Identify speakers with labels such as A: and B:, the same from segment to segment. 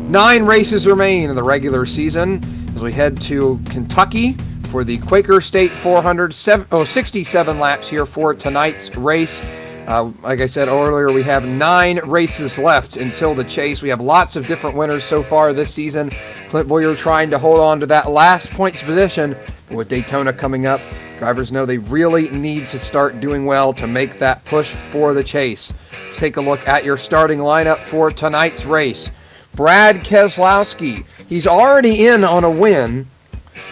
A: 9 races remain in the regular season as we head to Kentucky for the Quaker State 67 laps here for tonight's race. Like I said earlier, we have 9 races left until the chase. We have lots of different winners so far this season. Clint Bowyer trying to hold on to that last points position. But with Daytona coming up, drivers know they really need to start doing well to make that push for the chase. Let's take a look at your starting lineup for tonight's race. Brad Keselowski, he's already in on a win,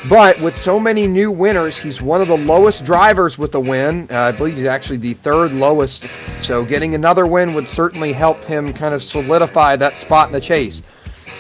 A: but with so many new winners, he's one of the lowest drivers with a win. I believe he's actually the 3rd lowest, so getting another win would certainly help him kind of solidify that spot in the chase.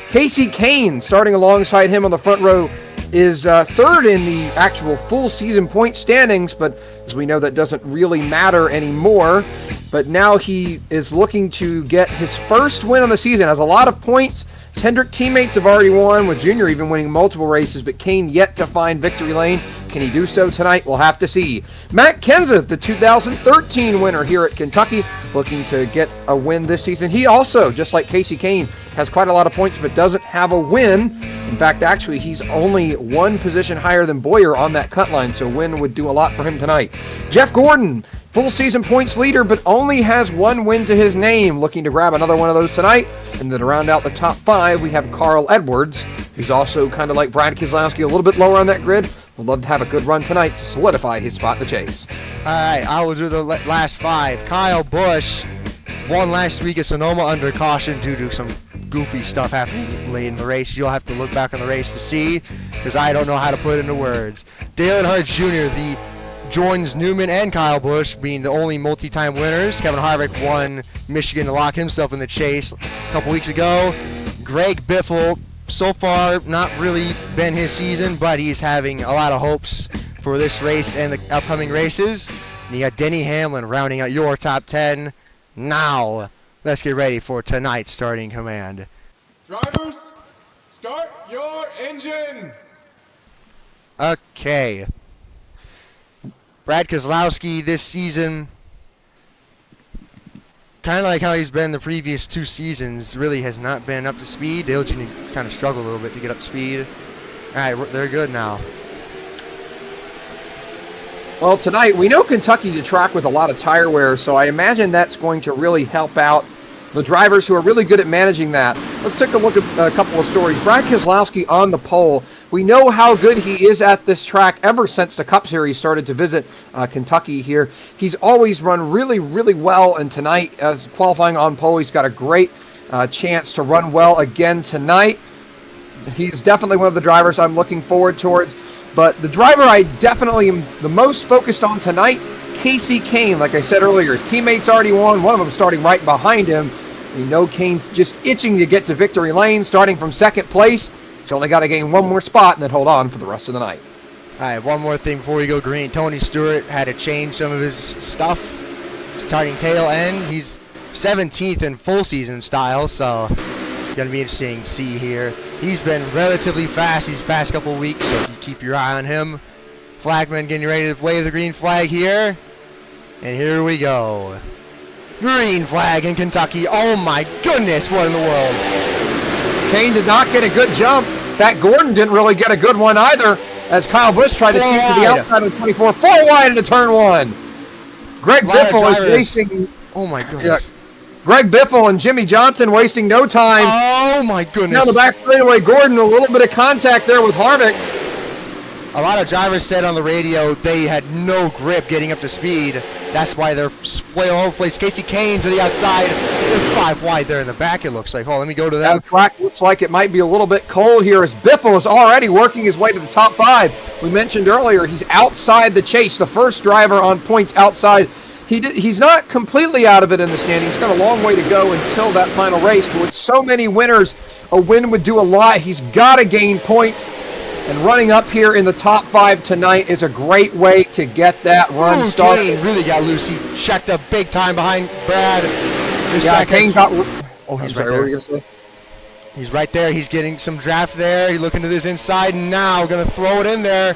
A: Kasey Kahne, starting alongside him on the front row, is 3rd in the actual full season point standings, but as we know, that doesn't really matter anymore. But now he is looking to get his first win on the season. Has a lot of points. His Hendrick teammates have already won, with Jr. even winning multiple races, but Kahne yet to find victory lane. Can he do so tonight? We'll have to see. Matt Kenseth, the 2013 winner here at Kentucky, looking to get a win this season. He also, just like Kasey Kahne, has quite a lot of points, but doesn't have a win. In fact, actually, he's only 1 position higher than Bowyer on that cut line, so a win would do a lot for him tonight. Jeff Gordon, full season points leader, but only has 1 win to his name, looking to grab another one of those tonight. And then to round out the top 5, we have Carl Edwards, who's also kind of like Brad Keselowski, a little bit lower on that grid. Would love to have a good run tonight to solidify his spot in the chase.
B: All right, I will do the last 5. Kyle Busch won last week at Sonoma under caution due to some goofy stuff happening late in the race. You'll have to look back on the race to see, because I don't know how to put it into words. Dale Earnhardt Jr., joins Newman and Kyle Busch being the only multi-time winners. Kevin Harvick won Michigan to lock himself in the chase a couple weeks ago. Greg Biffle, so far not really been his season, but he's having a lot of hopes for this race and the upcoming races. And you got Denny Hamlin rounding out your top 10. Now, let's get ready for tonight's starting command.
C: Drivers, start your engines!
B: Okay. Brad Keselowski this season, kind of like how he's been the previous 2 seasons, really has not been up to speed. Dale Jr. kind of struggled a little bit to get up to speed. All right, they're good now.
A: Well, tonight, we know Kentucky's a track with a lot of tire wear, so I imagine that's going to really help out the drivers who are really good at managing that. Let's take a look at a couple of stories. Brad Keselowski on the pole. We know how good he is at this track ever since the Cup Series started to visit Kentucky here. He's always run really, really well, and tonight, as qualifying on pole, he's got a great chance to run well again tonight. He's definitely one of the drivers I'm looking forward towards. But the driver I definitely am the most focused on tonight, Kasey Kahne. Like I said earlier, his teammates already won. One of them starting right behind him. We know Kane's just itching to get to victory lane, starting from 2nd place. He's only got to gain 1 more spot and then hold on for the rest of the night.
B: All right, one more thing before we go green. Tony Stewart had to change some of his stuff, starting tail end. He's 17th in full season style, so it's going to be interesting to see here. He's been relatively fast these past couple weeks, so you keep your eye on him. Flagman getting ready to wave the green flag here. And here we go. Green flag in Kentucky. Oh my goodness, what in the world?
A: Kahne did not get a good jump. In fact, Gordon didn't really get a good one either, as Kyle Busch tried to seep to the outside of the 24. 4 wide into turn 1. Greg Biffle is wasting...
B: Oh my goodness.
A: Greg Biffle and Jimmie Johnson wasting no time.
B: Oh my goodness.
A: Down the back straightaway, Gordon, a little bit of contact there with Harvick.
B: A lot of drivers said on the radio they had no grip getting up to speed. That's why they're all over the place. Kasey Kahne to the outside. They're 5 wide there in the back, it looks like. Oh, let me go to that.
A: That track looks like it might be a little bit cold here, as Biffle is already working his way to the top 5. We mentioned earlier he's outside the chase, the first driver on points outside. He's not completely out of it in the standings. He's got a long way to go until that final race. But with so many winners, a win would do a lot. He's got to gain points. And running up here in the top 5 tonight is a great way to get that run started.
B: Kahne really got loose. He checked up big time behind Brad.
A: Kahne got...
B: Oh, he's right there. What were you going to say? He's right there. He's getting some draft there. He's looking to this inside now. Going to throw it in there.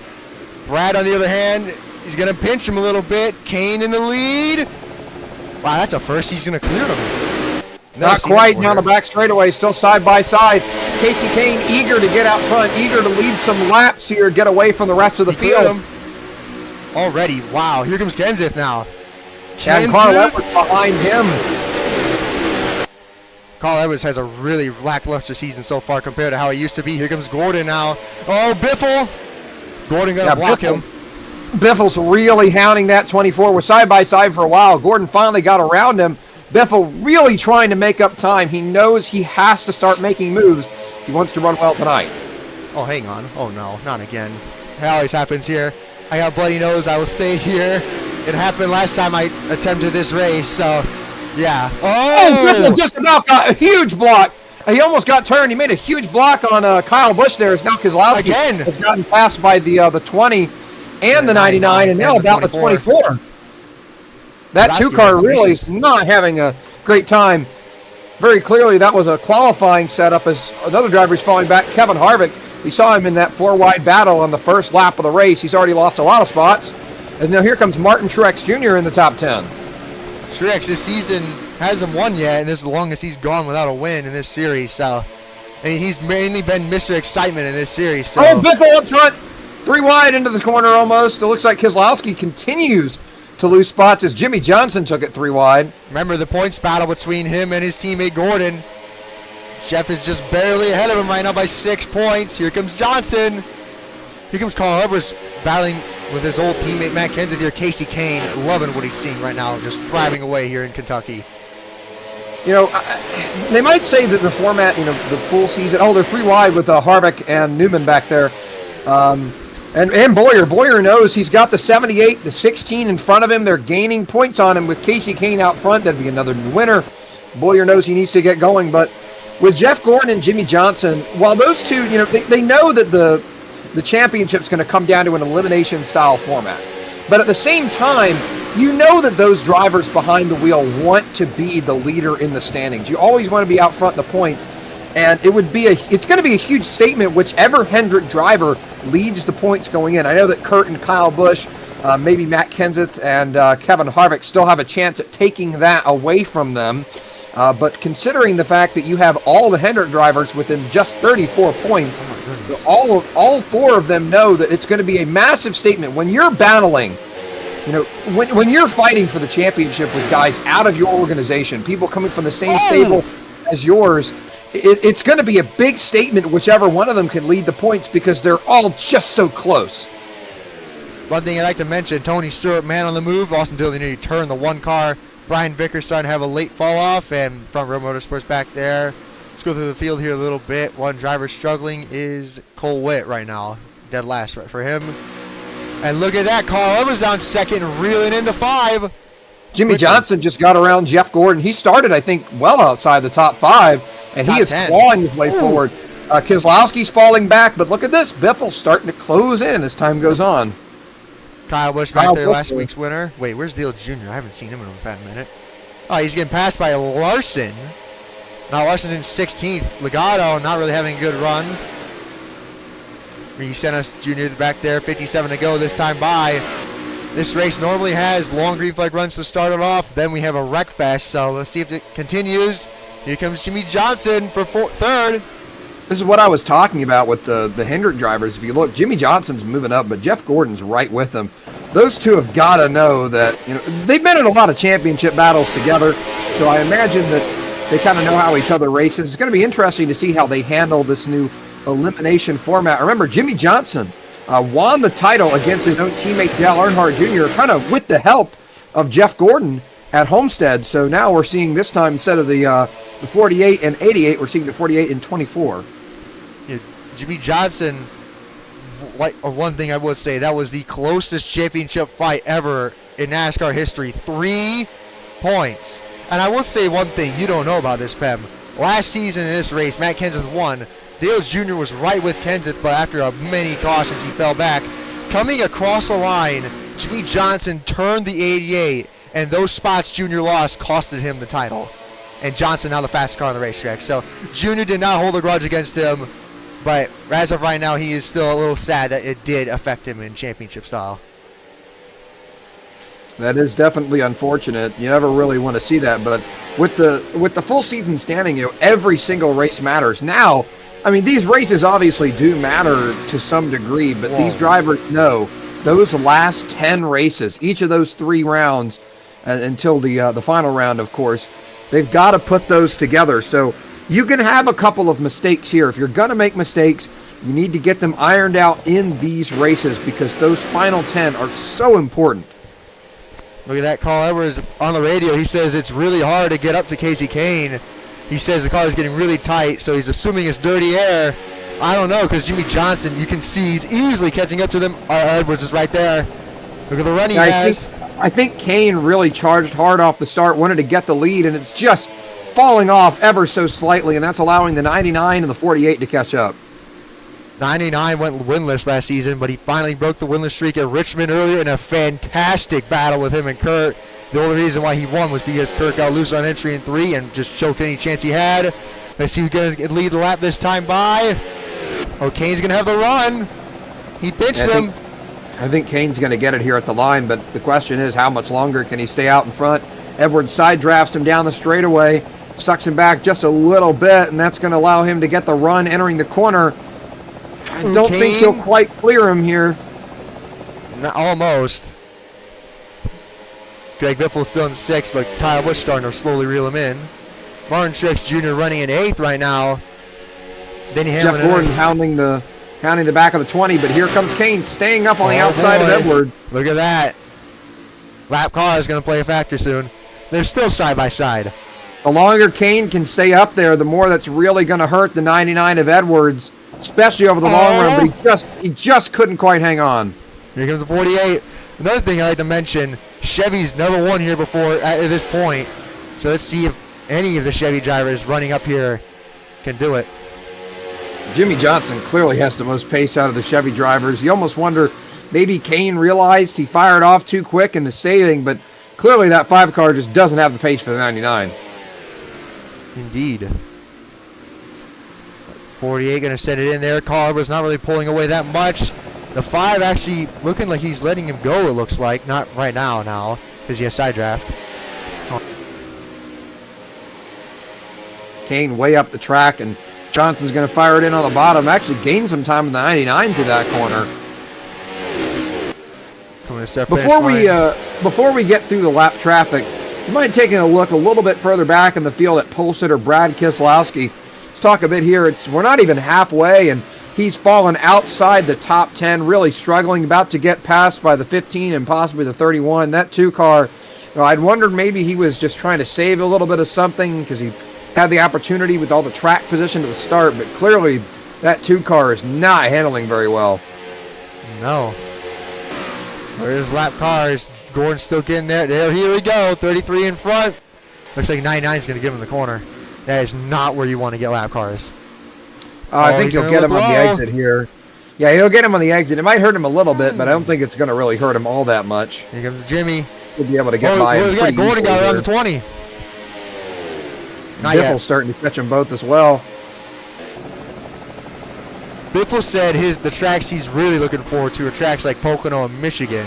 B: Brad, on the other hand, he's going to pinch him a little bit. Kahne in the lead. Wow, that's a first. He's going to clear him.
A: Not quite down the back straightaway, still side by side. Kasey Kahne eager to get out front, eager to lead some laps here, get away from the rest of the field.
B: Already, wow, here comes Kenseth now.
A: And Carl Edwards behind him.
B: Carl Edwards has a really lackluster season so far compared to how he used to be. Here comes Gordon now. Oh, Biffle. Gordon going to block him.
A: Biffle's really hounding that 24. We're side by side for a while. Gordon finally got around him. Biffle really trying to make up time. He knows he has to start making moves if he wants to run well tonight.
B: Oh, hang on. Oh, no, not again. It always happens here. I got bloody nose. I will stay here. It happened last time I attempted this race, so yeah.
A: Oh, Biffle just about got a huge block. He almost got turned. He made a huge block on Kyle Busch there. It's now Keselowski has gotten passed by the 20 and the 99, and now about the 24. That two-car really is not having a great time. Very clearly, that was a qualifying setup as another driver is falling back, Kevin Harvick. We saw him in that four-wide battle on the first lap of the race. He's already lost a lot of spots. As now here comes Martin Truex Jr. in the top 10.
B: Truex this season hasn't won yet, and this is the longest he's gone without a win in this series. So, I mean, he's mainly been Mr. Excitement in this series. So.
A: Oh, Biffle up front, 3 wide into the corner almost. It looks like Keselowski continues to lose spots as Jimmie Johnson took it 3 wide.
B: Remember the points battle between him and his teammate Gordon. Jeff is just barely ahead of him right now by 6 points. Here comes Johnson. Here comes Carl Edwards battling with his old teammate Matt Kenseth here. Kasey Kahne loving what he's seeing right now, just driving away here in Kentucky.
A: You know, they might say that the format, you know, the full season, they're 3 wide with Harvick and Newman back there. And Bowyer. Bowyer knows he's got the 78, the 16 in front of him. They're gaining points on him with Kasey Kahne out front. That'd be another winner. Bowyer knows he needs to get going. But with Jeff Gordon and Jimmie Johnson, while those two, you know, they know that the championship's going to come down to an elimination style format. But at the same time, you know that those drivers behind the wheel want to be the leader in the standings. You always want to be out front in the points. And it's going to be a huge statement whichever Hendrick driver leads the points going in. I know that Kurt and Kyle Busch, maybe Matt Kenseth and Kevin Harvick still have a chance at taking that away from them. But considering the fact that you have all the Hendrick drivers within just 34 points, all 4 of them know that it's going to be a massive statement. When you're battling, you know, when you're fighting for the championship with guys out of your organization, people coming from the same stable as yours, it's going to be a big statement whichever one of them can lead the points because they're all just so close.
B: One thing I'd like to mention, Tony Stewart, man on the move, lost until they nearly turned the 1 car. Brian Vickers starting to have a late fall off, and Front Row Motorsports back there. Let's go through the field here a little bit. One driver struggling is Cole Witt right now. Dead last for him. And look at that, Carl Edwards down second, reeling into 5.
A: Jimmie Johnson just got around Jeff Gordon. He started, I think, well outside the top 5, and he is clawing his way forward. Keselowski's falling back, but look at this. Biffle's starting to close in as time goes on.
B: Kyle Busch back there, last week's winner. Wait, where's Dale Jr.? I haven't seen him in a fat minute. Oh, he's getting passed by Larson. Now Larson in 16th. Logano not really having a good run. Stenhouse Jr. back there, 57 to go this time by. This race normally has long green flag runs to start it off. Then we have a wreck fest, so let's see if it continues. Here comes Jimmie Johnson for 3rd.
A: This is what I was talking about with the Hendrick drivers. If you look, Jimmie Johnson's moving up, but Jeff Gordon's right with them. Those two have got to know that, you know, they've been in a lot of championship battles together, so I imagine that they kind of know how each other races. It's going to be interesting to see how they handle this new elimination format. Remember, Jimmie Johnson won the title against his own teammate Dale Earnhardt Jr., kind of with the help of Jeff Gordon at Homestead. So now we're seeing this time, instead of the 48 and 88, we're seeing the 48 and 24.
B: Yeah, Jimmie Johnson, one thing I would say, that was the closest championship fight ever in NASCAR history. 3 points. And I will say one thing you don't know about this, Pem. Last season in this race, Matt Kenseth won. Dale Jr. was right with Kenseth, but after many cautions, he fell back. Coming across the line, Jimmie Johnson turned the 88, and those spots Jr. lost costed him the title. And Johnson now the fastest car on the racetrack. So Jr. did not hold a grudge against him, but as of right now, he is still a little sad that it did affect him in championship style.
A: That is definitely unfortunate. You never really want to see that, but with the full season standing, every single race matters. Now, I mean, these races obviously do matter to some degree, but these drivers know those last 10 races, each of those 3 rounds, until the final round, of course, they've got to put those together. So you can have a couple of mistakes here. If you're going to make mistakes, you need to get them ironed out in these races because those final 10 are so important.
B: Look at that. Carl Edwards on the radio. He says it's really hard to get up to Kasey Kahne. He says the car is getting really tight, so he's assuming it's dirty air. I don't know, because Jimmie Johnson, you can see he's easily catching up to them. Edwards is right there. Look at the run he has.
A: I think Kahne really charged hard off the start, wanted to get the lead, and it's just falling off ever so slightly, and that's allowing the 99 and the 48 to catch up.
B: 99 went winless last season, but he finally broke the winless streak at Richmond earlier in a fantastic battle with him and Kurt. The only reason why he won was because Kurt got loose on entry in 3 and just choked any chance he had. Let's see who's going to lead the lap this time by. Oh, Kane's going to have the run. He pinched him.
A: I think Kane's going to get it here at the line, but the question is how much longer can he stay out in front? Edwards side drafts him down the straightaway, sucks him back just a little bit, and that's going to allow him to get the run entering the corner. I don't think he'll quite clear him here.
B: Almost. Greg Biffle's still in 6th, but Kyle Busch starting to slowly reel him in. Martin Truex Jr. running in 8th right now. Denny Hamlin.
A: Jeff Gordon pounding the back of the 20, but here comes Kahne staying up on the outside of Edwards.
B: Look at that. Lap car is going to play a factor soon. They're still side by side.
A: The longer Kahne can stay up there, the more that's really going to hurt the 99 of Edwards, especially over the long run, but he just couldn't quite hang on.
B: Here comes the 48. Another thing I like to mention, Chevy's never won here before at this point. So let's see if any of the Chevy drivers running up here can do it.
A: Jimmie Johnson clearly has the most pace out of the Chevy drivers. You almost wonder, maybe Kahne realized he fired off too quick and is saving, but clearly that 5 car just doesn't have the pace for the 99.
B: Indeed. 48 going to set it in there. Carl was not really pulling away that much. The 5 actually looking like he's letting him go, it looks like. Not right now, because he has side draft.
A: Kahne way up the track, and Johnson's going to fire it in on the bottom. Actually gained some time in the 99 to that corner. Before we get through the lap traffic, you mind taking a look a little bit further back in the field at pole sitter Brad Keselowski. Let's talk a bit here. We're not even halfway, and he's fallen outside the top 10, really struggling, about to get passed by the 15 and possibly the 31. That 2 car, I'd wondered maybe he was just trying to save a little bit of something because he had the opportunity with all the track position to the start, but clearly that 2 car is not handling very well.
B: No. There's lap cars. Gordon's still getting there. Here we go. 33 in front. Looks like 99 is going to give him the corner. That is not where you want to get lap cars.
A: I think he'll get him on the exit here. Yeah, he'll get him on the exit. It might hurt him a little bit, but I don't think it's going to really hurt him all that much.
B: Here comes Jimmie.
A: He'll be able to get by him pretty
B: Gordon got around
A: here.
B: the 20.
A: Biffle's starting to catch them both as well.
B: Biffle said the tracks he's really looking forward to are tracks like Pocono and Michigan.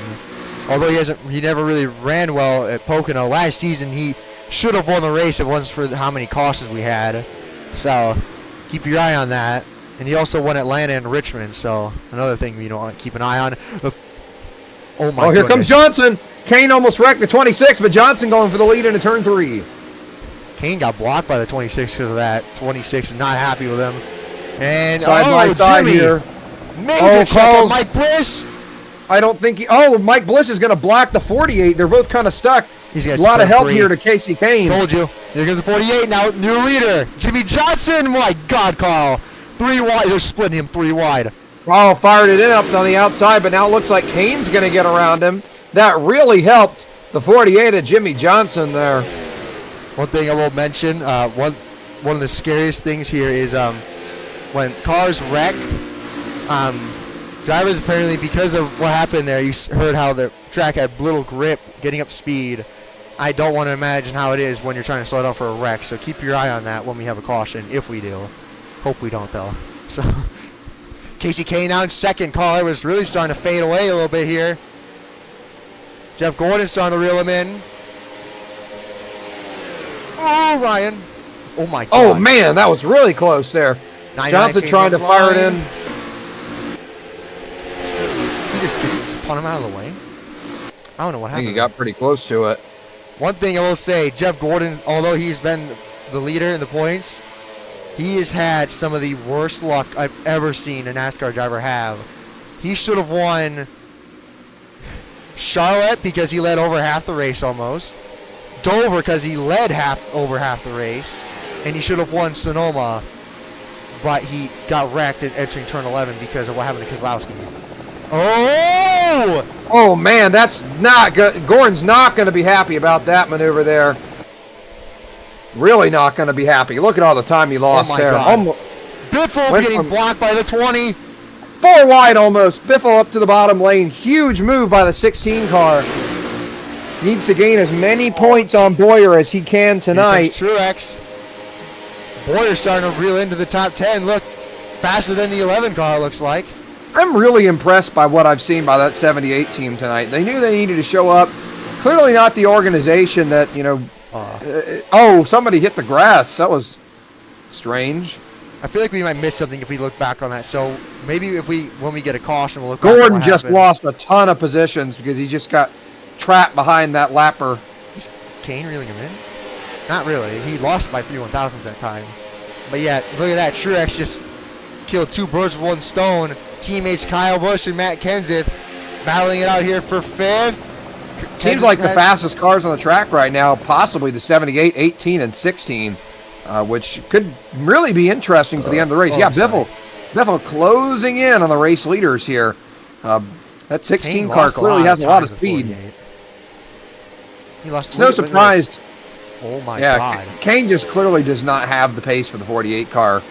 B: Although he never really ran well at Pocono last season, he should have won the race if it wasn't for how many cautions we had. So keep your eye on that. And he also won Atlanta and Richmond, so another thing you want to keep an eye on. Oh,
A: here comes Johnson. Kahne almost wrecked the 26, but Johnson going for the lead into turn 3.
B: Kahne got blocked by the 26 because of that. 26 is not happy with him. And
A: side by side
B: Jimmie.
A: here.
B: Major check on Mike Bliss.
A: I don't think Mike Bliss is going to block the 48. They're both kind of stuck.
B: He's got
A: a lot of help here to Kasey Kahne.
B: Told you. Here goes the 48 now. New leader. Jimmie Johnson. My God, Carl. 3 wide. They're splitting him 3 wide.
A: Carl fired it in up on the outside, but now it looks like Kahne's going to get around him. That really helped the 48 of Jimmie Johnson there.
B: One thing I will mention, one of the scariest things here is when cars wreck, drivers apparently, because of what happened there, you heard how the track had little grip getting up speed. I don't want to imagine how it is when you're trying to slow down for a wreck, so keep your eye on that when we have a caution, if we do. Hope we don't, though. So, Kasey Kahne now in second. Carl Edwards really starting to fade away a little bit here. Jeff Gordon's trying to reel him in. Oh, Ryan. Oh, my God.
A: Oh, man, that was really close there. Johnson trying to fire it in.
B: He just punt him out of the way. I don't know what happened.
A: I think he got pretty close to it.
B: One thing I will say, Jeff Gordon, although he's been the leader in the points, he has had some of the worst luck I've ever seen a NASCAR driver have. He should have won Charlotte because he led over half the race almost. Dover because he led over half the race. And he should have won Sonoma, but he got wrecked at entering turn 11 because of what happened to Keselowski. Oh!
A: Oh, man, that's not good. Gordon's not going to be happy about that maneuver there. Really not going to be happy. Look at all the time he lost there.
B: Biffle getting blocked by the 20.
A: 4 wide almost. Biffle up to the bottom lane. Huge move by the 16 car. Needs to gain as many points on Bowyer as he can tonight.
B: Truex. Bowyer starting to reel into the top 10. Look, faster than the 11 car looks like.
A: I'm really impressed by what I've seen by that 78 team tonight. They knew they needed to show up. Clearly not the organization that, oh, somebody hit the grass. That was strange.
B: I feel like we might miss something if we look back on that. So maybe when we get a caution, we'll look
A: back.
B: Gordon
A: just lost a ton of positions because he just got trapped behind that lapper.
B: Is Kahne reeling him in? Not really. He lost by 3 1/1000s that time. But yeah, look at that. Truex just killed 2 birds with 1 stone. Teammates Kyle Busch and Matt Kenseth battling it out here for 5th.
A: Seems like the fastest cars on the track right now, possibly the 78, 18, and 16, which could really be interesting for the end of the race. Biffle closing in on the race leaders here. That 16 car clearly has a lot of speed.
B: It's
A: no surprise.
B: Oh my God.
A: Kahne just clearly does not have the pace for the 48 car.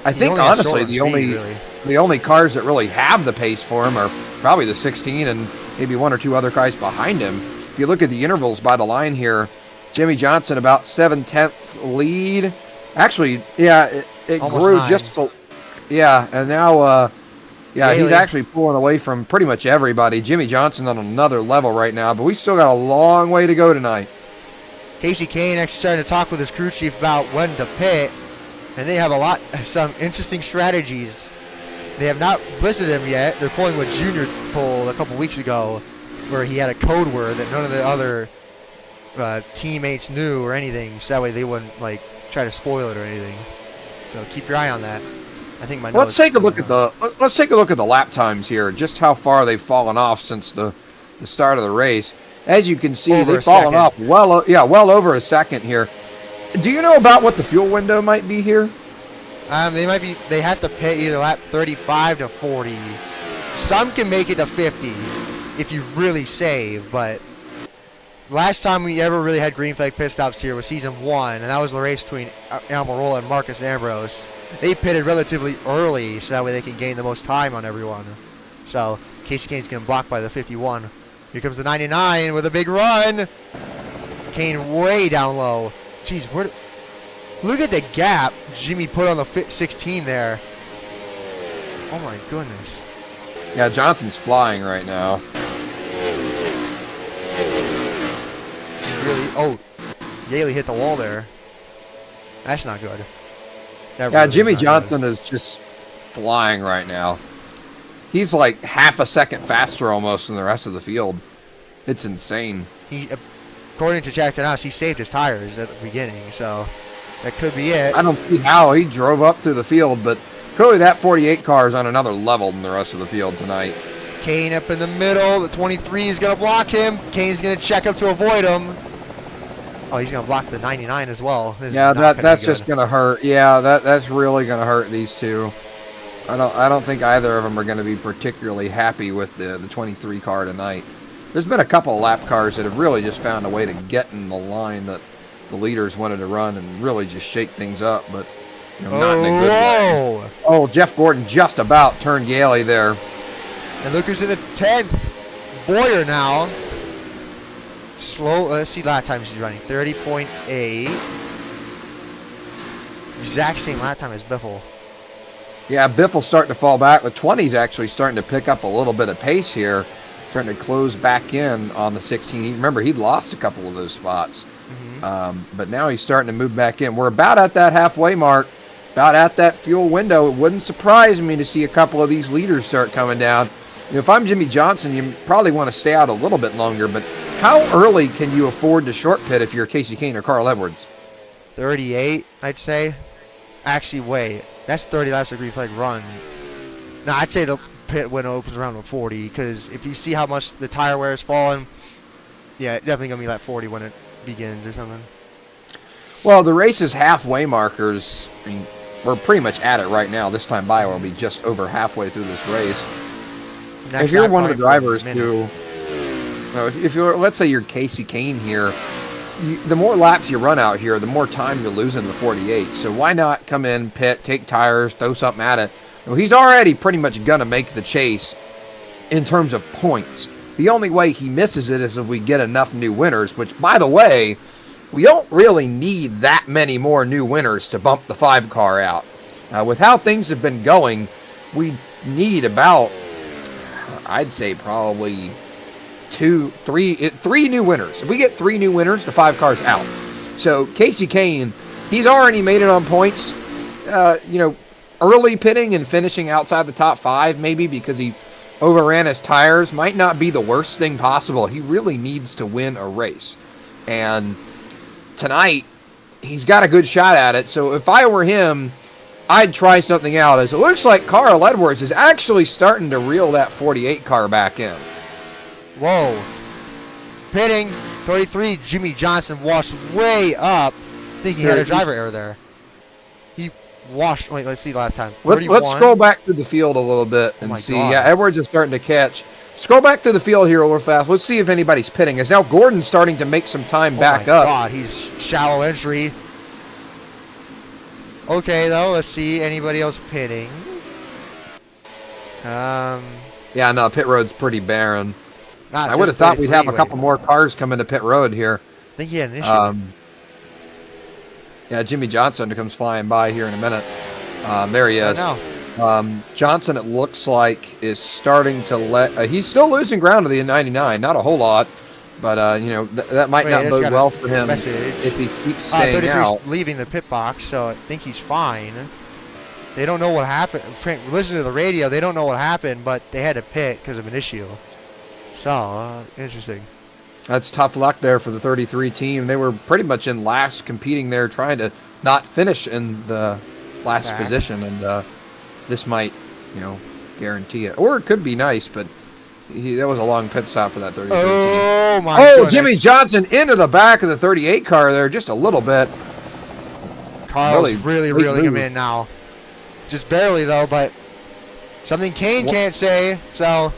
A: I think honestly the only cars that really have the pace for him are probably the 16 and maybe 1 or 2 other cars behind him. If you look at the intervals by the line here, Jimmie Johnson about 7/10 lead. Actually, it grew
B: 9.
A: just to, and now he's actually pulling away from pretty much everybody. Jimmie Johnson on another level right now, but we still got a long way to go tonight.
B: Kasey Kahne actually starting to talk with his crew chief about when to pit, and they have some interesting strategies. They have not listed him yet. They're pulling what Junior pulled a couple weeks ago, where he had a code word that none of the other teammates knew or anything, so that way they wouldn't try to spoil it or anything. So keep your eye on that. I think
A: let's take a look at the lap times here. Just how far they've fallen off since the start of the race. As you can see, they've fallen off well over a second here. Do you know about what the fuel window might be here?
B: They have to pit either lap 35 to 40. Some can make it to 50 if you really save, but last time we ever really had green flag pit stops here was season 1, and that was the race between Almirola and Marcus Ambrose. They pitted relatively early so that way they can gain the most time on everyone. So Kasey Kahne's getting blocked by the 51. Here comes the 99 with a big run. Kahne way down low. Jeez, look at the gap Jimmie put on the 16 there. Oh my goodness.
A: Yeah, Johnson's flying right now.
B: Yaley hit the wall there. That's not good.
A: Jimmie Johnson is just flying right now. He's like half a second faster almost than the rest of the field. It's insane.
B: According to Jack Knaus, he saved his tires at the beginning, so that could be it.
A: I don't see how he drove up through the field, but clearly that 48 car is on another level than the rest of the field tonight.
B: Kahne up in the middle. The 23 is going to block him. Kahne's going to check up to avoid him. Oh, he's going to block the 99 as well.
A: That's just going to hurt. Yeah, that's really going to hurt these two. I don't think either of them are going to be particularly happy with the 23 car tonight. There's been a couple of lap cars that have really just found a way to get in the line that the leaders wanted to run and really just shake things up, but not in a good way. Oh, Jeff Gordon just about turned Yaley there.
B: And look who's in the 10th. Bowyer now. Slow. Let's see lap times he's running. 30.8. Exact same lap time as Biffle.
A: Yeah, Biffle's starting to fall back. The 20's actually starting to pick up a little bit of pace here. starting to close back in on the 16. Remember, he'd lost a couple of those spots. But now he's starting to move back in. We're about at that halfway mark, about at that fuel window. It wouldn't surprise me to see a couple of these leaders start coming down. If I'm Jimmie Johnson, you probably want to stay out a little bit longer, but how early can you afford to short pit if you're Kasey Kahne or Carl Edwards?
B: 38, I'd say. Actually, wait. That's 30 laps of green flag run. No, I'd say the pit window opens around 40, because if you see how much the tire wear is falling, yeah, it's definitely going to be like 40 when it begins or something.
A: Well, the race's halfway markers, I mean, we're pretty much at it right now. This time by, we'll be just over halfway through this race. If you're one of the drivers who, if you're, let's say you're Kasey Kahne here, the more laps you run out here, the more time you lose in the 48. So why not come in, pit, take tires, throw something at it? Well, he's already pretty much going to make the chase in terms of points. The only way he misses it is if we get enough new winners, which, by the way, we don't really need that many more new winners to bump the 5 car out. With how things have been going, we need about, I'd say probably 3 new winners. If we get 3 new winners, the 5 car's out. So Kasey Kahne, he's already made it on points. Early pitting and finishing outside the top 5, maybe because he overran his tires, might not be the worst thing possible. He really needs to win a race. And tonight, he's got a good shot at it. So if I were him, I'd try something out. As it looks like Carl Edwards is actually starting to reel that 48 car back in.
B: Whoa. Pitting, 33, Jimmie Johnson washed way up. I think he had a driver error there. He washed, wait, let's see last time.
A: Let's scroll back through the field a little bit and see. God. Yeah, Edwards is starting to catch. Scroll back through the field here a little fast. Let's see if anybody's pitting. As now Gordon's starting to make some time back up.
B: God, he's shallow entry. Okay, though, let's see. Anybody else pitting?
A: Yeah, no, pit road's pretty barren. I would have thought we'd have a couple more cars come into pit road here.
B: I think he had an issue.
A: Yeah, Jimmie Johnson comes flying by here in a minute. There he is. Johnson, it looks like, is starting to let... he's still losing ground to the 99. Not a whole lot, but, that might not bode well for him if he keeps staying out.
B: Leaving the pit box, so I think he's fine. They don't know what happened. Listen to the radio. They don't know what happened, but they had to pit because of an issue. So, interesting.
A: That's tough luck there for the 33 team. They were pretty much in last, competing there, trying to not finish in the last position, and this might, guarantee it. Or it could be nice, but that was a long pit stop for that 33 team.
B: Oh, my goodness.
A: Jimmie Johnson into the back of the 38 car there just a little bit.
B: Carl's really reeling him in now. Just barely, though, but something Kahne can't say, so...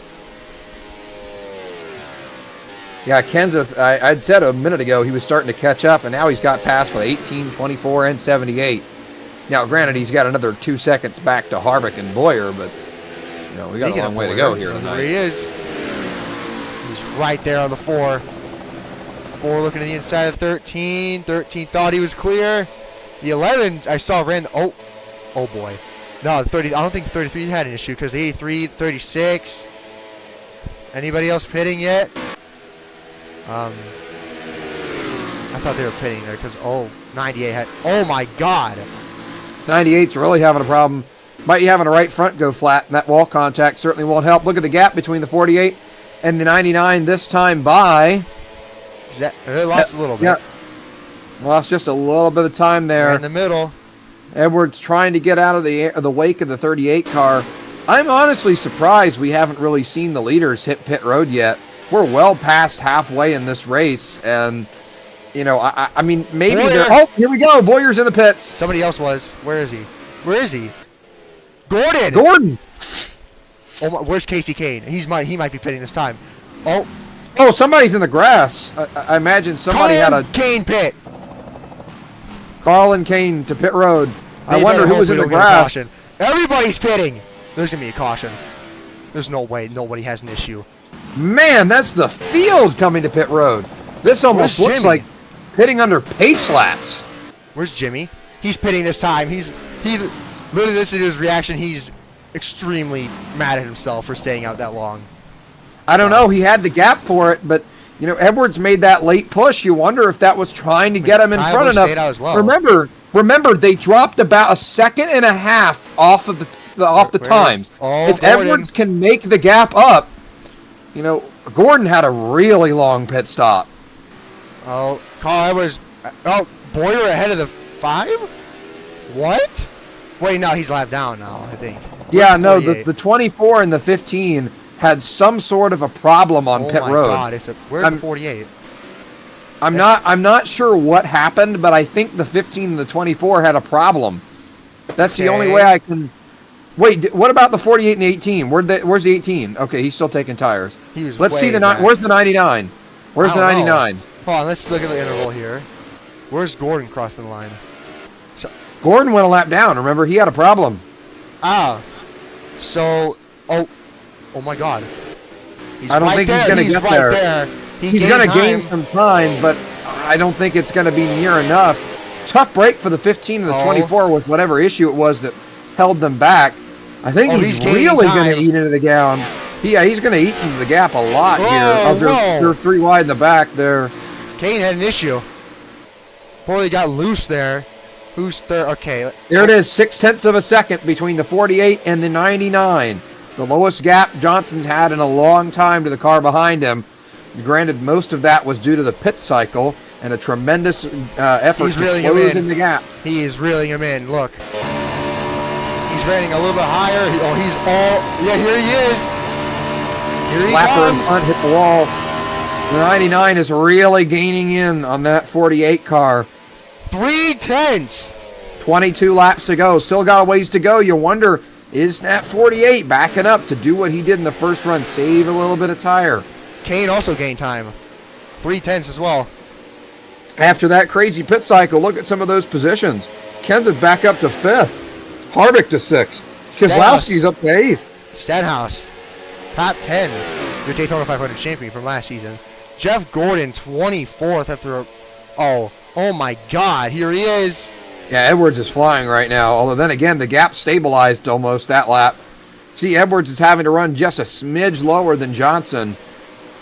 A: Yeah, Kenseth, I'd said a minute ago he was starting to catch up, and now he's got past with 18, 24, and 78. Now, granted, he's got another 2 seconds back to Harvick and Bowyer, but, we got a long way to go here tonight.
B: There he is. He's right there on the 4. 4 looking to the inside of 13. 13 thought he was clear. The 11, I saw ran... Oh boy. No, the 30. I don't think 33 had an issue, because the 83, 36. Anybody else pitting yet? I thought they were pitting there because, 98 had... Oh, my God.
A: 98's really having a problem. Might be having a right front go flat, and that wall contact certainly won't help. Look at the gap between the 48 and the 99 this time by...
B: They lost a little bit.
A: Yeah. Lost just a little bit of time there.
B: Right in the middle.
A: Edwards trying to get out of the wake of the 38 car. I'm honestly surprised we haven't really seen the leaders hit pit road yet. We're well past halfway in this race, and, I mean, maybe
B: Bowyer.
A: they're... Oh, here we go. Bowyer's in the pits.
B: Somebody else was. Where is he? Where is he? Gordon! Oh, where's Kasey Kahne? He might be pitting this time. Oh,
A: somebody's in the grass. I imagine somebody had a...
B: Kahne pit.
A: Carl and Kahne to pit road. I wonder who was in the grass.
B: Everybody's pitting. There's going to be a caution. There's no way nobody has an issue.
A: Man, that's the field coming to pit road. This almost looks like pitting under pace laps.
B: Where's Jimmie? He's pitting this time. He literally, listen to his reaction. He's extremely mad at himself for staying out that long.
A: I don't know. He had the gap for it, but you know, Edwards made that late push. You wonder if that was trying to get him in front enough.
B: As well.
A: Remember, they dropped about a second and a half off of the times. If Edwards can make the gap up, you know, Gordon had a really long pit stop.
B: Oh, Carl Edwards. Oh, Bowyer ahead of the 5? What? Wait, no, he's lapped down now, I think.
A: Yeah, no, the 24 and the 15 had some sort of a problem on pit road.
B: Oh my God, where's the 48?
A: I'm not sure what happened, but I think the 15 and the 24 had a problem. That's the only way I can. Wait, what about the 48 and the 18? Where's the 18? Okay, he's still taking tires. Let's see where's the 99? Where's the 99?
B: Hold on, let's look at the interval here. Where's Gordon crossing the line?
A: Gordon went a lap down. Remember, he had a problem.
B: So, oh my God.
A: I don't think he's going to get there. He's going to gain some time, but I don't think it's going to be near enough. Tough break for the 15 and the 24 with whatever issue it was that held them back. I think he's really going to eat into the gap. Yeah, he's going to eat into the gap a lot here. They're 3 wide in the back there.
B: Kahne had an issue. Boy, got loose there. Who's third? Okay.
A: There it is, 0.6 of a second between the 48 and the 99. The lowest gap Johnson's had in a long time to the car behind him. Granted, most of that was due to the pit cycle and a tremendous effort to close in the gap.
B: He is reeling him in. Look. He's running a little bit higher. Yeah, here he is. Here he
A: Lapper
B: comes.
A: in front hit the wall. The 99 is really gaining in on that 48 car.
B: 3/10.
A: 22 laps to go. Still got a ways to go. You wonder, is that 48 backing up to do what he did in the first run, save a little bit of tire?
B: Kahne also gained time. 3/10 as well.
A: After that crazy pit cycle, look at some of those positions. Kenseth back up to 5th. Harvick to 6th. Keselowski's up to 8th.
B: Stenhouse, top 10. Your Daytona 500 champion from last season. Jeff Gordon, 24th after Oh my God, here he is.
A: Yeah, Edwards is flying right now. Although then again, the gap stabilized almost that lap. See, Edwards is having to run just a smidge lower than Johnson.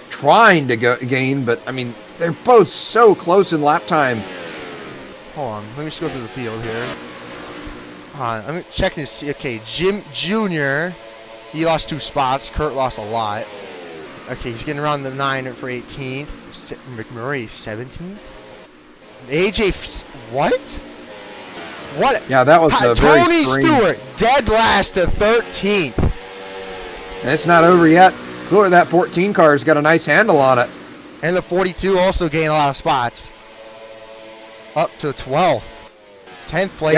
A: Trying to gain, but I mean, they're both so close in lap time.
B: Hold on, let me just go through the field here. I'm checking to see. Okay, Jimmie Jr. He lost 2 spots. Kurt lost a lot. Okay, he's getting around the 9 for 18th. McMurray 17th. AJ, what? What?
A: Yeah, that was a very
B: Tony
A: strange.
B: Stewart dead last to 13th.
A: And it's not over yet. Clearly, that 14 car's got a nice handle on it.
B: And the 42 also gained a lot of spots. Up to 12th. 10th place.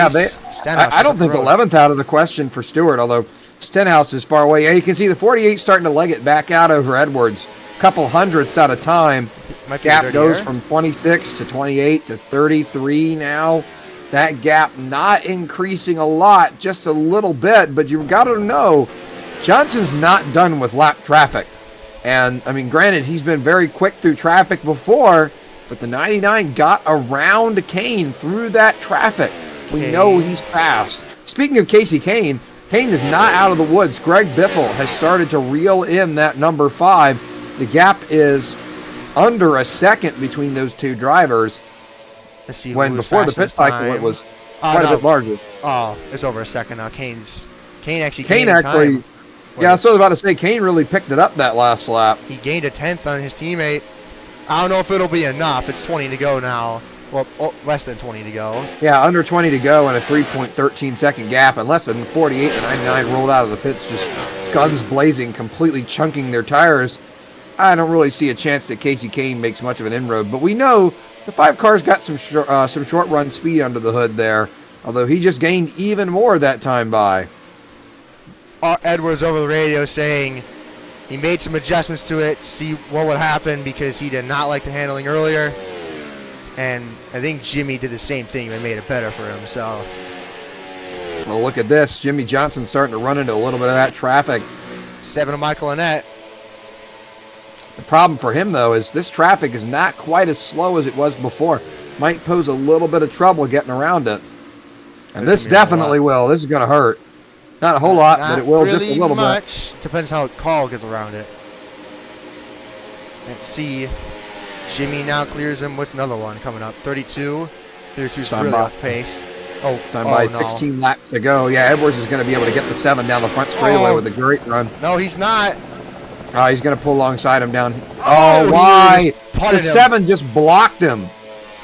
A: Yeah, I don't think 11th out of the question for Stewart, although Stenhouse is far away. Yeah, you can see the 48 starting to leg it back out over Edwards. Couple hundredths at a time. Gap goes from 26 to 28 to 33 now. That gap not increasing a lot, just a little bit, but you've got to know Johnson's not done with lap traffic. And, I mean, granted, he's been very quick through traffic before, but the 99 got around Kahne through that traffic. We know he's fast. Speaking of Kasey Kahne, Kahne is not out of the woods. Greg Biffle has started to reel in that number 5. The gap is under a second between those two drivers.
B: Let's see.
A: When before the pit cycle, it was quite a bit larger.
B: Oh, it's over a second now. Kahne actually.
A: Yeah, I was about to say, Kahne really picked it up that last lap.
B: He gained a 10th on his teammate. I don't know if it'll be enough. It's 20 to go now. Well, less than 20 to go.
A: Yeah, under 20 to go and a 3.13 second gap, and less than 48 and 99 rolled out of the pits, just guns blazing, completely chunking their tires. I don't really see a chance that Kasey Kahne makes much of an inroad, but we know the 5 cars got some short run speed under the hood there, although he just gained even more that time by.
B: Edwards over the radio saying he made some adjustments to it, see what would happen because he did not like the handling earlier. And I think Jimmie did the same thing and made it better for him. So,
A: well, look at this. Jimmie Johnson starting to run into a little bit of that traffic.
B: 7 of Michael Annett.
A: The problem for him, though, is this traffic is not quite as slow as it was before. Might pose a little bit of trouble getting around it. And this definitely will. This is going to hurt. Not a whole lot, but it will just a little bit.
B: Depends how Carl gets around it. Let's see. Jimmie now clears him. What's another one coming up? 32. 32's
A: Time
B: really
A: by.
B: off pace. Oh,
A: Time by
B: no.
A: 16 laps to go. Yeah, Edwards is going to be able to get the 7 down the front straightaway with a great run.
B: No, he's not.
A: He's going to pull alongside him down.
B: Oh,
A: Why?
B: The
A: The 7 just blocked him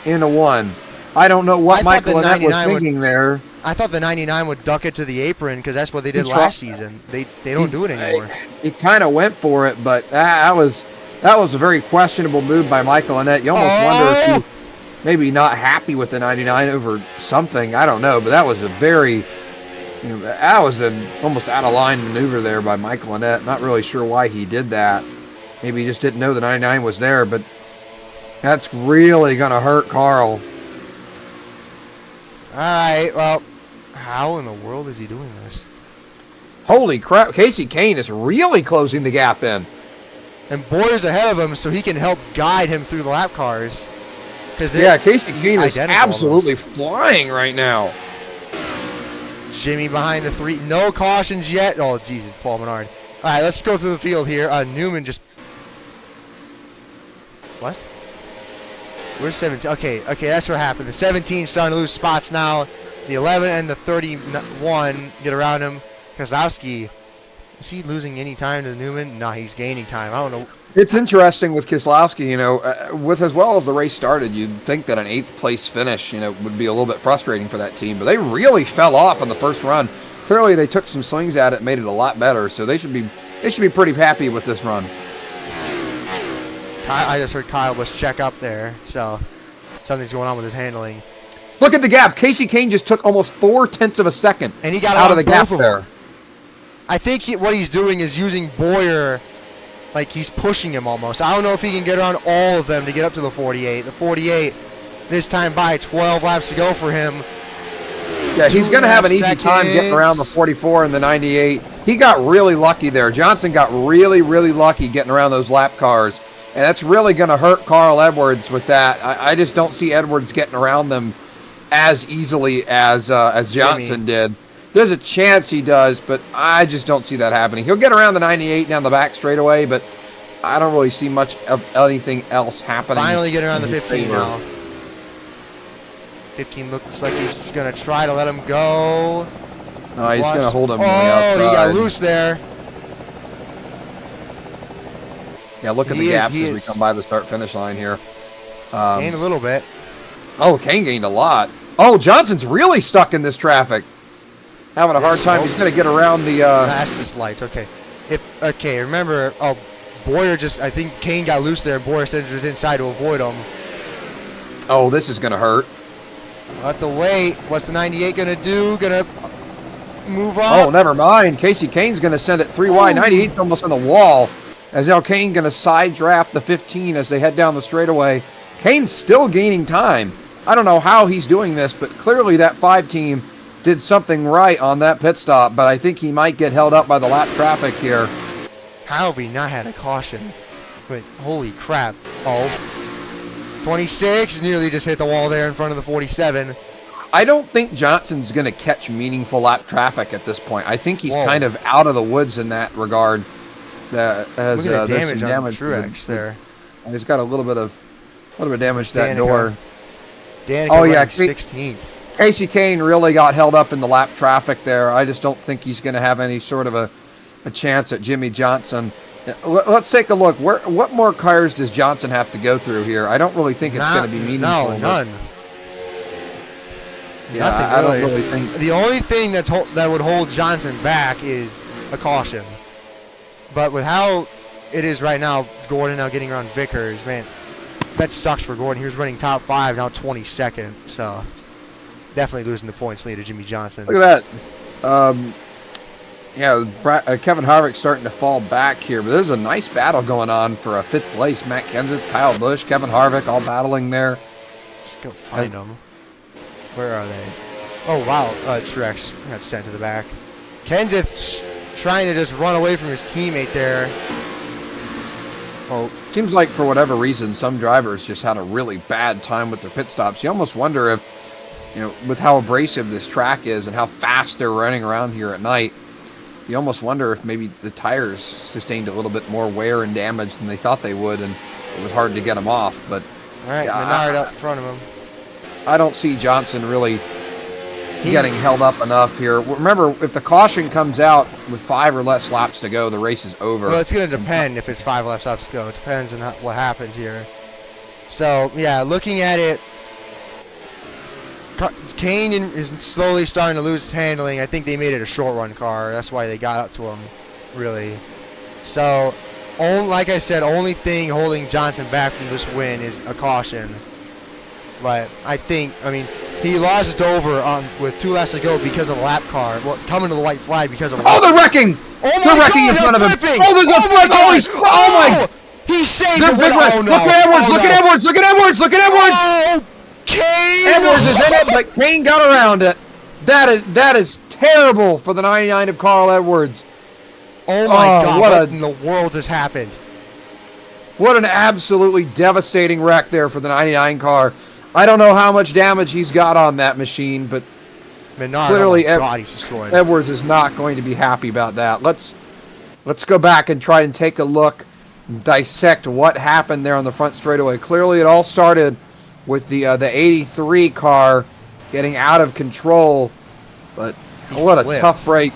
A: into 1. I don't know what Michael Annett was thinking there.
B: I thought the 99 would duck it to the apron because that's what they did last season. They don't do it anymore.
A: He kind of went for it, but that was a very questionable move by Michael Annett. You almost wonder if he maybe not happy with the 99 over something. I don't know, but that was a very, that was an almost out of line maneuver there by Michael Annett. Not really sure why he did that. Maybe he just didn't know the 99 was there, but that's really going to hurt Carl.
B: All right, well, how in the world is he doing this?
A: Holy crap, Kasey Kahne is really closing the gap in.
B: And Bowyer's ahead of him, so he can help guide him through the lap cars.
A: Yeah, Kasey Kahne is absolutely flying right now.
B: Jimmie behind the 3. No cautions yet. Oh, Jesus, Paul Menard. All right, let's go through the field here. Newman just... What? Where's 17? Okay, that's what happened. The 17 starting to lose spots now. The 11 and the 31 get around him. Keselowski, is he losing any time to Newman? No, he's gaining time. I don't know.
A: It's interesting with Keselowski, with as well as the race started, you'd think that an 8th place finish, would be a little bit frustrating for that team, but they really fell off on the first run. Clearly they took some swings at it, made it a lot better, so they should be pretty happy with this run.
B: I just heard Kyle Busch check up there, so something's going on with his handling.
A: Look at the gap. Kasey Kahne just took almost 0.4 of a second
B: and he got
A: out of the gap there.
B: I think what he's doing is using Bowyer, like he's pushing him almost. I don't know if he can get around all of them to get up to the 48. The 48, this time by 12 laps to go for him.
A: Yeah, he's going to have an easy time getting around the 44 and the 98. He got really lucky there. Johnson got really, really lucky getting around those lap cars. And that's really going to hurt Carl Edwards with that. I just don't see Edwards getting around them as easily as Johnson did. There's a chance he does, but I just don't see that happening. He'll get around the 98 down the back straightaway, but I don't really see much of anything else happening.
B: Finally getting around the 15 now. 15 looks like he's going to try to let him go.
A: No, he's going to hold him on the outside.
B: He got loose there.
A: Yeah, look at the gaps as we come by the start-finish line here.
B: Gained a little bit.
A: Oh, Kahne gained a lot. Oh, Johnson's really stuck in this traffic. Having a hard time. He's going to get around the...
B: fastest lights, okay. Remember, Bowyer I think Kahne got loose there, and Bowyer said he was inside to avoid him.
A: Oh, this is going to hurt.
B: We'll have to wait. What's the 98 going to do? Going to move on?
A: Oh, never mind. Kasey Kahne's going to send it 3 wide. 98's almost on the wall. As now Kahne going to side draft the 15 as they head down the straightaway. Kane's still gaining time. I don't know how he's doing this, but clearly that 5 team did something right on that pit stop, but I think he might get held up by the lap traffic here.
B: How have we not had a caution? But holy crap. 26 nearly just hit the wall there in front of the 47.
A: I don't think Johnson's going to catch meaningful lap traffic at this point. I think he's kind of out of the woods in that regard.
B: Look at the damage on Truex there.
A: He's got a little bit of damage to that door.
B: Danica 16th.
A: Kasey Kahne really got held up in the lap traffic there. I just don't think he's going to have any sort of a chance at Jimmie Johnson. Let's take a look. What more cars does Johnson have to go through here? I don't really think it's going to be meaningful.
B: No, none.
A: Yeah, I don't really think.
B: The only thing that would hold Johnson back is a caution. But with how it is right now, Gordon now getting around Vickers, man, that sucks for Gordon. He was running top 5, now 22nd. So definitely losing the points lead to Jimmie Johnson.
A: Look at that. Kevin Harvick starting to fall back here, but there's a nice battle going on for a 5th place. Matt Kenseth, Kyle Busch, Kevin Harvick all battling there.
B: Just go find them. Where are they? Oh, wow. Truex got sent to the back. Kenseth's trying to just run away from his teammate there.
A: Well, seems like for whatever reason, some drivers just had a really bad time with their pit stops. You almost wonder if, with how abrasive this track is and how fast they're running around here at night, you almost wonder if maybe the tires sustained a little bit more wear and damage than they thought they would, and it was hard to get him off. But
B: All right,
A: yeah,
B: Menard up in front of him.
A: I don't see Johnson really getting held up enough here. Remember, if the caution comes out with 5 or less laps to go, the race is over.
B: Well, it's going to depend if it's 5 laps to go. It depends on what happens here. So, yeah, looking at it, Kahne is slowly starting to lose his handling. I think they made it a short run car. That's why they got up to him, really. So, like I said, only thing holding Johnson back from this win is a caution. But I mean, he lost over with 2 laps to go because of a lap car. Well, coming to the white flag because of a lap
A: they're wrecking! They're wrecking in front of him. Oh, there's a flip! Oh my!
B: He saved
A: it.
B: Oh, no.
A: Look at Edwards! Look at Edwards! Look at Edwards! Look at Edwards!
B: Oh, Kahne!
A: Edwards is in it, but Kahne got around it. That is terrible for the 99 of Carl Edwards.
B: Oh my God! What in the world has happened?
A: What an absolutely devastating wreck there for the 99 car. I don't know how much damage he's got on that machine, but
B: Menard,
A: clearly
B: he's destroyed.
A: Edwards is not going to be happy about that. Let's go back and try and take a look, dissect what happened there on the front straightaway. Clearly, it all started with the 83 car getting out of control, but what a tough break.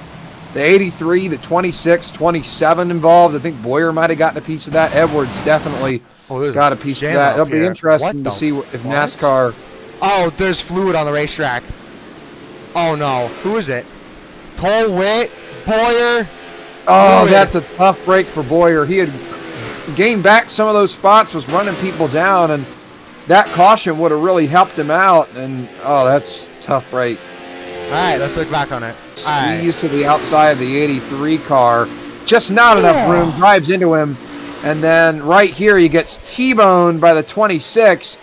A: The 83, the 26, 27 involved. I think Bowyer might have gotten a piece of that. Edwards definitely got a piece of that. It'll be interesting to see if NASCAR...
B: Oh, there's fluid on the racetrack. Oh, no. Who is it? Cole Witt? Bowyer?
A: Oh, that's a tough break for Bowyer. He had gained back some of those spots, was running people down, and that caution would have really helped him out. And, oh, that's a tough break.
B: All right, let's look back on it.
A: Squeezed to the outside of the 83 car. Just not enough room. Drives into him. And then right here, he gets T-boned by the 26.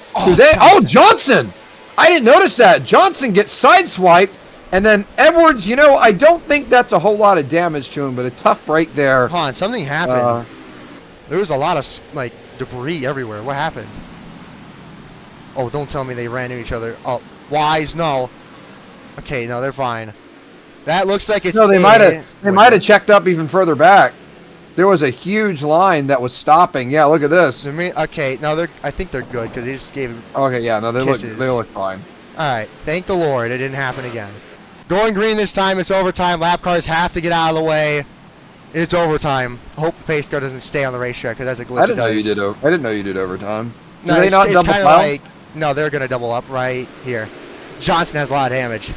A: Johnson! I didn't notice that. Johnson gets sideswiped. And then Edwards, I don't think that's a whole lot of damage to him, but a tough break there.
B: Han, something happened. There was a lot of, debris everywhere. What happened? Oh, don't tell me they ran into each other. Oh, Wise, no. Okay, no, they're fine. That looks like it's...
A: No, they might have checked up even further back. There was a huge line that was stopping. Yeah, look at this.
B: Okay, no, I think they're good because they just gave him
A: Okay, yeah, no, they
B: kisses.
A: look fine.
B: All right, thank the Lord it didn't happen again. Going green this time, it's overtime. Lap cars have to get out of the way. It's overtime. Hope the pace car doesn't stay on the racetrack because that's a glitch.
A: I didn't know you did overtime.
B: No,
A: they not double foul?
B: No, they're going to double up right here. Johnson has a lot of damage.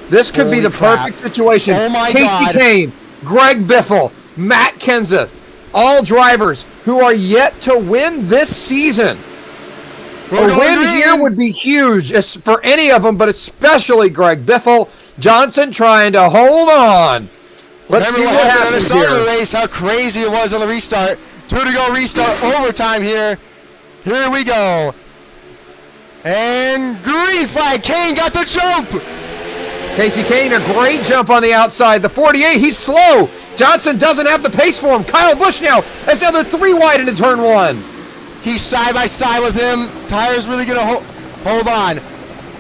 A: This could be the perfect situation.
B: Oh my
A: Kasey Kahne, Greg Biffle, Matt Kenseth, all drivers who are yet to win this season. A win here would be huge for any of them, but especially Greg Biffle. Johnson trying to hold on. Let's see what happens here.
B: The race, how crazy it was on the restart. 2 to go restart, overtime here. Here we go. And green flag. Kahne got the jump.
A: Kasey Kahne, a great jump on the outside. The 48, he's slow. Johnson doesn't have the pace for him. Kyle Busch now as the other 3 wide into turn 1.
B: He's side by side with him. Tyre's really going to hold on.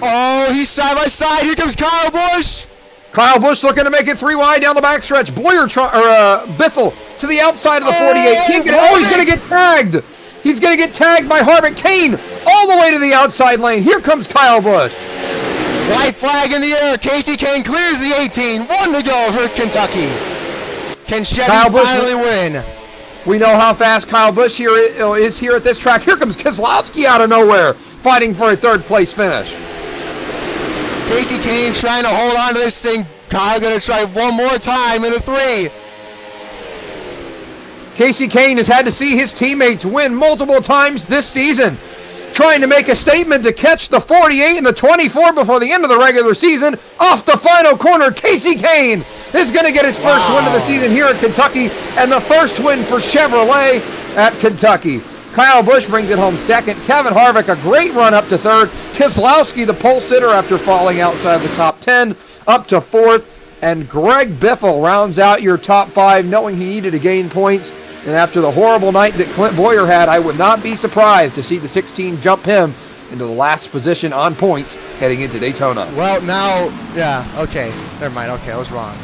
B: Oh, he's side by side. Here comes Kyle Busch.
A: Kyle Busch looking to make it 3 wide down the backstretch. Biffle to the outside of the 48. He's going to get tagged. He's going to get tagged by Harvick. Kahne all the way to the outside lane. Here comes Kyle Busch.
B: White flag in the air. Kasey Kahne clears the 18. 1 to go for Kentucky. Can Chevy finally win?
A: We know how fast Kyle Busch is here at this track. Here comes Keselowski out of nowhere, fighting for a 3rd place finish.
B: Kasey Kahne trying to hold on to this thing. Kyle going to try one more time in the 3.
A: Kasey Kahne has had to see his teammates win multiple times this season, trying to make a statement to catch the 48 and the 24 before the end of the regular season. Off the final corner, Kasey Kahne is going to get his first win of the season here at Kentucky and the first win for Chevrolet at Kentucky. Kyle Busch brings it home 2nd. Kevin Harvick, a great run up to 3rd. Keselowski, the pole sitter after falling outside the top 10, up to 4th. And Greg Biffle rounds out your top 5, knowing he needed to gain points. And after the horrible night that Clint Bowyer had, I would not be surprised to see the 16 jump him into the last position on points heading into Daytona.
B: Well, now, yeah, okay. Never mind. Okay, I was wrong.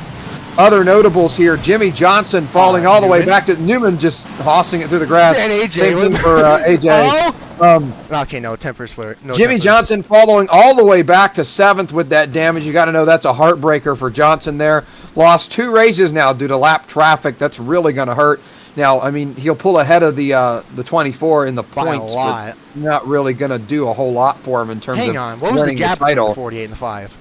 A: Other notables here, Jimmie Johnson falling all the way
B: Newman.
A: back to Newman, just hossing it through the grass.
B: And AJ
A: Same thing
B: was-
A: for AJ.
B: Okay, no, tempers flare. No
A: Jimmie
B: tempers.
A: Johnson following all the way back to 7th with that damage. You got to know that's a heartbreaker for Johnson there. Lost 2 races now due to lap traffic. That's really going to hurt. Now, I mean, he'll pull ahead of the 24 in the
B: By a
A: points,
B: lot.
A: but not really going to do a whole lot for him in terms
B: Hang
A: of
B: on, what was the
A: winning
B: gap between
A: title.
B: the 48 and the 5?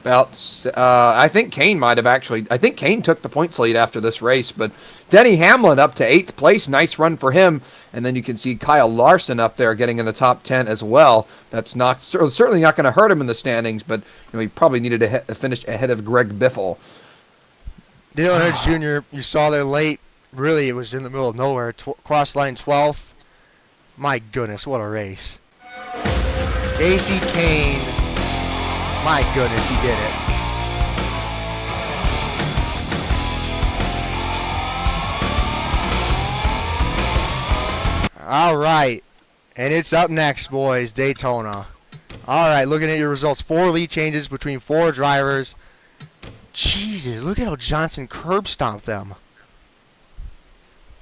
A: About, I think Kane might have actually. I think Kane took the points lead after this race, but Denny Hamlin up to 8th place. Nice run for him. And then you can see Kyle Larson up there getting in the top 10 as well. That's not certainly not going to hurt him in the standings, but he probably needed to finish ahead of Greg Biffle.
B: Earnhardt Jr., you saw there late. Really, it was in the middle of nowhere. Cross line 12th. My goodness, what a race. Kasey Kahne. My goodness, he did it. All right. And it's up next, boys. Daytona. All right, looking at your results. 4 lead changes between 4 drivers. Jesus, look at how Johnson curb stomped them.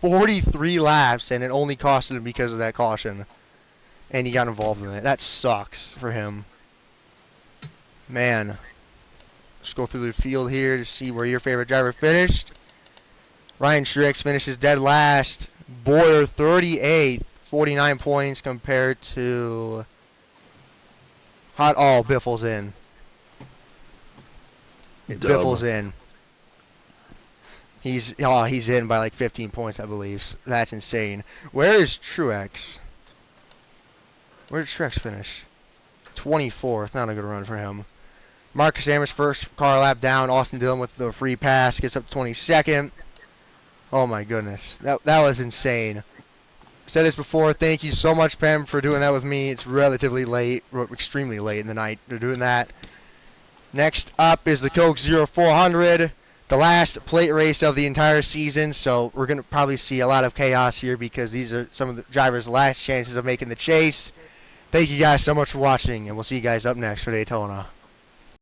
B: 43 laps, and it only costed him because of that caution. And he got involved in it. That sucks for him. Man. Let's go through the field here to see where your favorite driver finished. Ryan Truex finishes dead last. Bowyer 38th, 49 points compared to Biffle's in. Biffle's in. He's in by like 15 points, I believe. That's insane. Where is Truex? Where did Truex finish? 24th. Not a good run for him. Marcus Amherst first car lap down. Austin Dillon with the free pass gets up to 22nd. Oh my goodness. That was insane. I said this before. Thank you so much, Pam, for doing that with me. It's relatively late, extremely late in the night. They're doing that. Next up is the Coke 0400, the last plate race of the entire season. So we're going to probably see a lot of chaos here because these are some of the drivers' last chances of making the chase. Thank you guys so much for watching, and we'll see you guys up next for Daytona.